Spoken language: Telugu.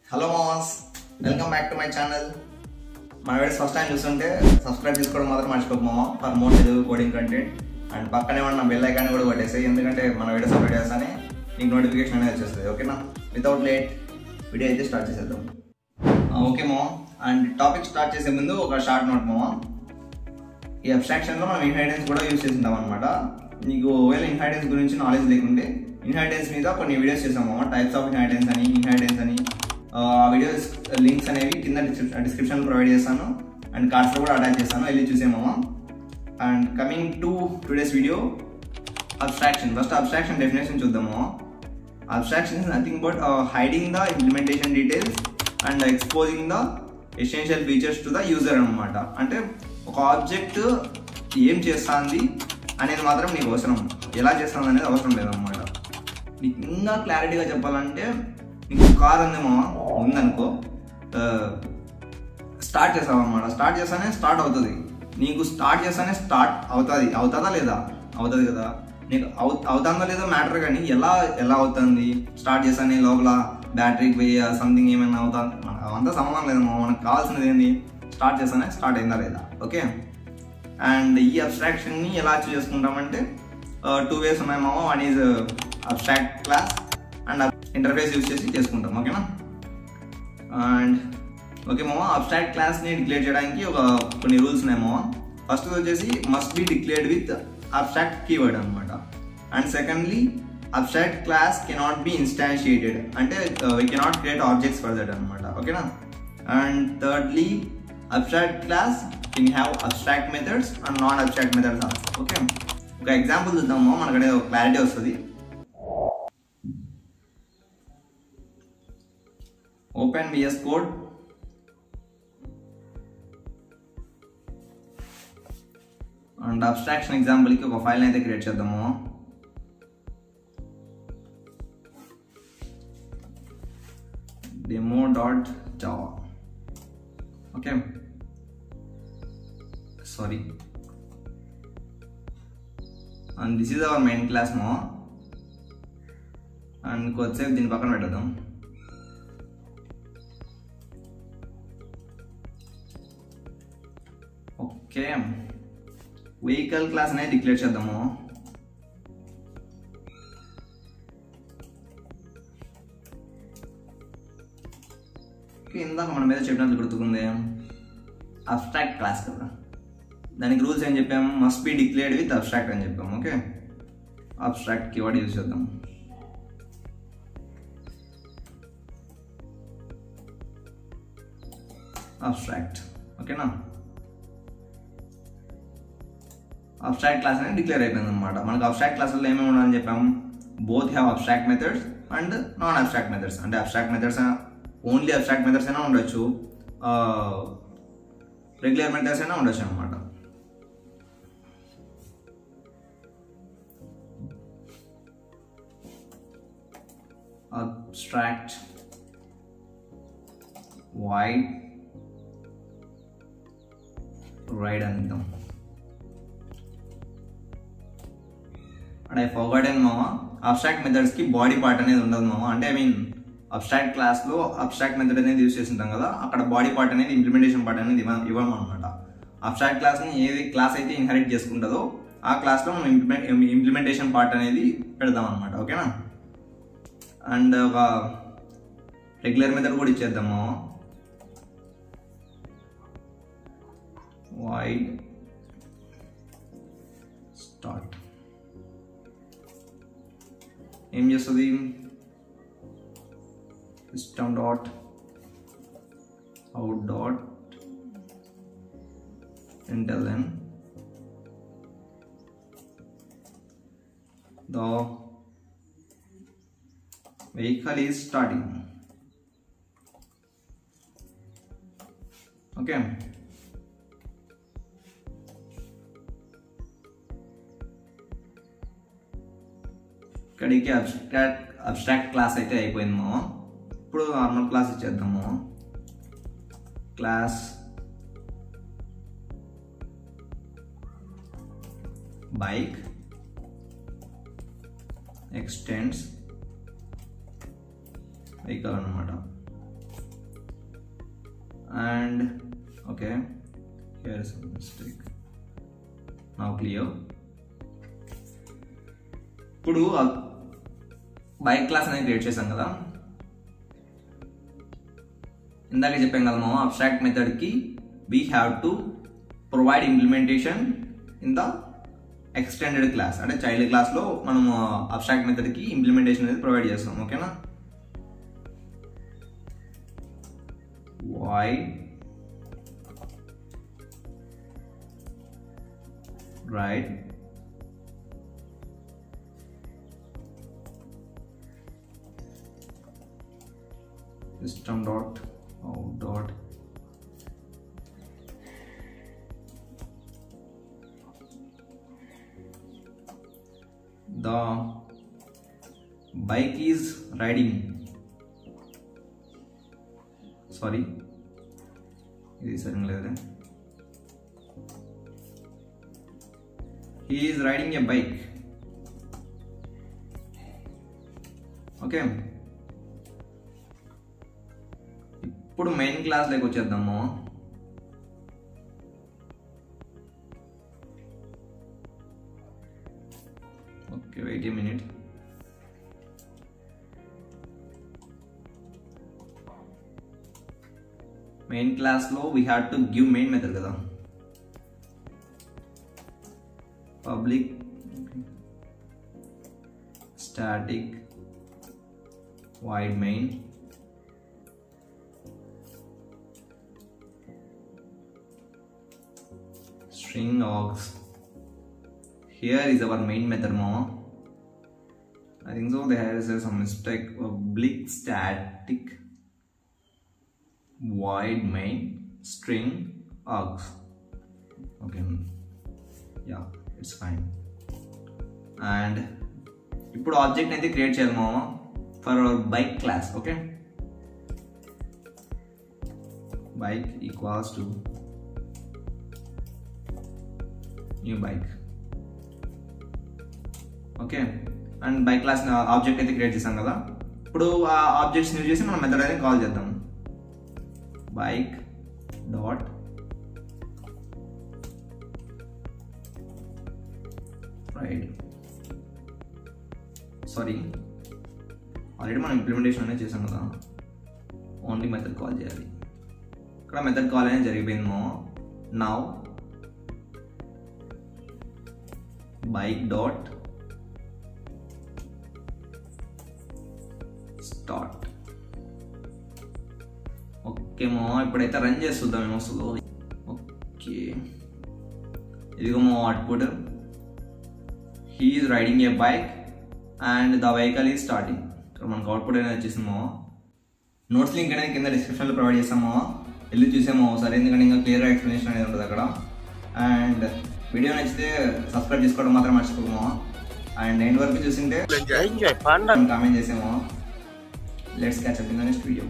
హలో మామాస్, welcome back to my channel. మన వీడియోస్ ఫస్ట్ టైం చూస్తుంటే సబ్స్క్రైబ్ చేసుకోవడం మాత్రం మర్చిపోకు మామ, for more Telugu coding content. And పక్కనే ఉన్న బెల్ ఐకాన్ కూడా కొట్టేసాయి, ఎందుకంటే మన వీడియోస్ అప్లోడ్ చేస్తానే నీకు నోటిఫికేషన్ అనేది వచ్చేస్తుంది. ఓకేనా? వితౌట్ లేట్ వీడియో అయితే స్టార్ట్ చేసేద్దాం. ఓకే మామ, అండ్ టాపిక్ స్టార్ట్ చేసే ముందు ఒక షార్ట్ నోట్ మామ. ఈ అబ్స్ట్రాక్షన్లో మనం ఇన్హెరిటెన్స్ కూడా యూజ్ చేసింటాం అనమాట. నీకు ఒకవేళ ఇన్హెరిటెన్స్ గురించి నాలెడ్జ్ లేకుంటే ఇన్హెరిటెన్స్ మీద కొన్ని వీడియోస్ చేసాం మామ. టైప్స్ ఆఫ్ ఇన్హెరిటెన్స్ అని ఆ వీడియోస్ లింక్స్ అనేవి కింద డిస్క్రిప్షన్లో ప్రొవైడ్ చేస్తాను, అండ్ కార్డ్స్లో కూడా అటాచ్ చేస్తాను, వెళ్ళి చూసేమామా. And coming to today's video, abstraction. First abstraction definition చూద్దాము. Abstraction is nothing but hiding the implementation details and exposing the essential features to the user అనమాట. అంటే ఒక ఆబ్జెక్ట్ ఏం చేస్తుంది అనేది మాత్రం నీకు అవసరం, ఎలా చేస్తుంది అనేది అవసరం లేదన్నమాట. నీకు ఇంకా క్లారిటీగా చెప్పాలంటే, నీకు కార్ ఉందనుకో, స్టార్ట్ చేస్తావు అనమాట. స్టార్ట్ చేస్తానే స్టార్ట్ అవుతుంది. నీకు స్టార్ట్ చేస్తానే స్టార్ట్ అవుతుందా లేదా? అవుతుంది కదా. నీకు అవుతుందా లేదా మ్యాటర్, కానీ ఎలా అవుతుంది? స్టార్ట్ చేస్తానే లోపల బ్యాటరీకి పోయి సంథింగ్ ఏమైనా అవుతుంది, అవంతా సంబంధం లేదమ్మా. మనకు కావాల్సినది ఏంటి? స్టార్ట్ చేస్తానే స్టార్ట్ అయిందా లేదా. ఓకే. అండ్ ఈ అబ్స్ట్రాక్షన్ని ఎలా అచీవ్ చేసుకుంటామంటే, 2 ways ఉన్నాయి మామ. One is abstract class and interface use చేసి చేసుకుంటాం. ఓకేనా? అండ్ ఓకే మామ, అబ్స్ట్రాక్ట్ క్లాస్ని డిక్లేర్ చేయడానికి కొన్ని రూల్స్ ఉన్నాయి మామ. ఫస్ట్ వచ్చేసి must be declared with abstract keyword అనమాట. And secondly, abstract class cannot be instantiated, అంటే we cannot create objects for that అనమాట. ఓకేనా? And thirdly, abstract class can have abstract methods and non abstract methods also. Okay, ఒక ఎగ్జాంపుల్ చూద్దాము, మనకడే ఒక క్లారిటీ వస్తుంది. Open VS code and abstraction ఎగ్జాంపుల్కి ఒక ఫైల్ అయితే క్రియేట్ చేద్దాము. demo.java. Okay, sorry, and this is our main class మో. అండ్ కొద్దిసేపు దీని పక్కన పెట్టేద్దాం. ఓకే, వెహికల్ క్లాస్ అనేది డిక్లేర్ చేద్దాము. ఇందాక మన మీద చెప్పినట్లు గుర్తుకుంది, అబ్స్ట్రాక్ట్ క్లాస్ కదా, దానికి రూల్స్ ఏం చెప్పాము? Must be declared with abstract అని చెప్పాము. ఓకే, అబ్స్ట్రాక్ట్ కీవర్డ్ యూజ్ చేద్దాం. అబ్స్ట్రాక్ట్. ఓకేనా? అబ్స్ట్రాక్ట్ క్లాస్ అనేది డిక్లేర్ అయిపోయింది అనమాట. మనకు అబ్స్ట్రాక్ట్ క్లాసుల్లో ఏమేమి ఉండాలని చెప్పాము? Both have abstract methods and non abstract methods. అంటే abstract methods only abstract methods అయినా ఉండొచ్చు, రెగ్యులర్ మెథడ్స్ అయినా ఉండొచ్చు అనమాట. అబ్స్ట్రాక్ట్ వైడ్ రైడ్ అంటాం. అండ్ ఐ ఫర్గాటెన్ మామ, అబ్స్ట్రాక్ట్ మెథడ్స్కి బాడీ పార్ట్ అనేది ఉండదు మామ. అంటే అబ్స్ట్రాక్ట్ క్లాస్లో అబ్స్ట్రాక్ట్ మెథడ్ అనేది యూజ్ చేస్తుంటాం కదా, అక్కడ బాడీ పార్ట్ అనేది ఇంప్లిమెంటేషన్ పార్ట్ అనేది ఇవ్వము అనమాట. అబ్స్ట్రాక్ట్ క్లాస్ని ఏది క్లాస్ అయితే ఇన్హెరిట్ చేసుకుంటుందో ఆ క్లాస్లో మనం ఇంప్లిమెంటేషన్ పార్ట్ అనేది పెడదాం అనమాట. ఓకేనా? అండ్ ఒక రెగ్యులర్ మెథడ్ కూడా ఇచ్చేద్దాము. వైడ్ స్టార్ట్ ఏం చేస్తుంది? system dot out dot println the vehicle is starting. Okay, ఇక్కడికి అబ్స్ట్రాక్ట్ క్లాస్ అయితే అయిపోయింది మామ. ఇప్పుడు నార్మల్ క్లాస్ ఇచ్చేద్దాము. క్లాస్ బైక్ extends vehicle అన్నమాట. and okay, here is a mistake. Now clear. ఇప్పుడు బైక్ క్లాస్ అనేది క్రియేట్ చేసాం కదా, ఇందాక చెప్పాం కదా మనం అబ్స్ట్రాక్ట్ మెథడ్ కి we have to provide implementation in the extended class. అంటే చైల్డ్ క్లాస్ లో మనం అబ్స్ట్రాక్ట్ మెథడ్ కి ఇంప్లిమెంటేషన్ అనేది ప్రొవైడ్ చేస్తాం. ఓకేనా, void right system dot out dot the bike is riding, sorry ఇది సరిగ్గా లేదు, he is riding a bike. Okay, ఇప్పుడు మెయిన్ క్లాస్ లోకి వచ్చేద్దాము. Okay, wait a minute. Main class లో we have to give main method కదా, public static void main string aux. Here is our main method, mama. I think so there is some mistake. Public static void main string aux. Okay, yeah, it's fine. And ఇప్పుడు ఆబ్జెక్ట్ అయితే క్రియేట్ చేయాలి మామ for hour bike class. Okay, bike equals to new bike. Okay, and bike class object అయితే క్రియేట్ చేసాం కదా, ఇప్పుడు ఆ ఆబ్జెక్ట్స్ యూజ్ చేసి మనం మెథడ్ అనేది కాల్ చేద్దాం. Bike dot ride, sorry already మనం ఇంప్లిమెంటేషన్ అనేది చేసాం కదా, ఓన్లీ మెథడ్ కాల్ చేయాలి. ఇక్కడ మెథడ్ కాల్ అనేది జరిగిపోయిందేమో. Now bike dot start. Okay మో, ఇప్పుడైతే రన్ చేస్తుందాం ఏమొస్తుందో. ఓకే, ఇదిగో మో output, he is riding a bike and the vehicle is starting. ఇక్కడ మనకు అవుట్పుట్ అనేది వచ్చేసామో. నోట్స్ లింక్ అనేది కింద డిస్క్రిప్షన్లో ప్రొవైడ్ చేస్తామో, వెళ్ళి చూసామో ఒకసారి, ఎందుకంటే ఇంకా క్లియర్ ఎక్స్ప్లెనేషన్ అనేది ఉంటుంది అక్కడ. అండ్ వీడియో నచ్చితే సబ్స్క్రైబ్ చేసుకోవడం మాత్రం మర్చిపోమో. అండ్ ఎండ్ వరకు చూసింటే కామెంట్ చేసామో. Let's catch up in the next video.